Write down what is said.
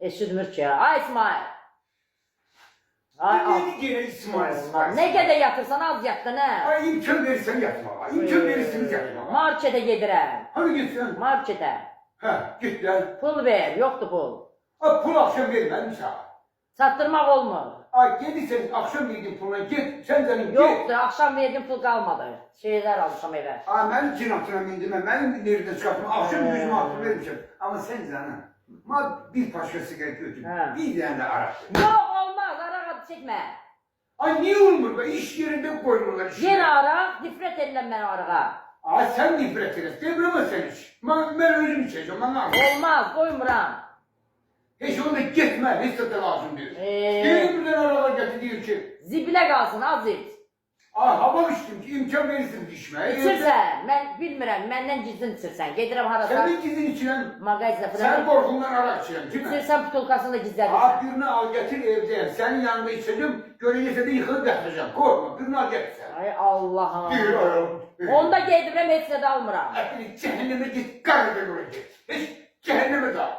Eşitmir ki. Ay İsmail. Ay al. Yeni gene İsmail. Ne kadar yatırsan az yattın ha. Ay imkan verirsen yatma. İmkan verirsiniz yatma. Markete gedirəm. Hadi git sen. Markete. Ha git lan. Pul ver. Yoktu pul. Ay pul akşam vermedim sana. Sattırmak olmur. Ay gelirsen akşam verdiğin puluna git. Sen senin git. Yoktu. Akşam verdim pul kalmadı. Şeyler almışam eve. Ay benim cinatına mindim. Benim nereden çıkartma. Akşam 100 manat vermişim. Ama sen canım. Ma bir başkası götür. Ha. Bir tane de Arap. Yok olmaz. Arak çekme. Ay niye olmur be? İş yerinde koymuyorlar işine. Yine arak. Nifret edilem ben arağa. Ay sen nefret edersin. Devreme sen iş. Ben özüm içeceğim. Bana al. Olmaz. Koymuram. Hiç onda gitme. Ne satın lazım diyor. Gelin birden aralar getir diyor ki. Zibile kalsın. Az iç. Ay hava içtim ki imkan verirsin içmeye. İçirsən. Mən bilmirəm. Məndən gizlin içirsən. Gedirəm Sen harasa. de gizin içilen. Mağazda Sen falan. korkundan arak içilen değil mi? İçirsən putulkasını da Abi gizlədirsən. birini al getir evde. Senin yanında içeceğim. Görece de yıkılıp yatacağım. Korkma. Birini al getir sen. Ay Allah'ım. Bir ayol. Onda gedirəm heç nə də almıram. Cehenneme git. Karnı da görecek. Hiç cehenneme dal.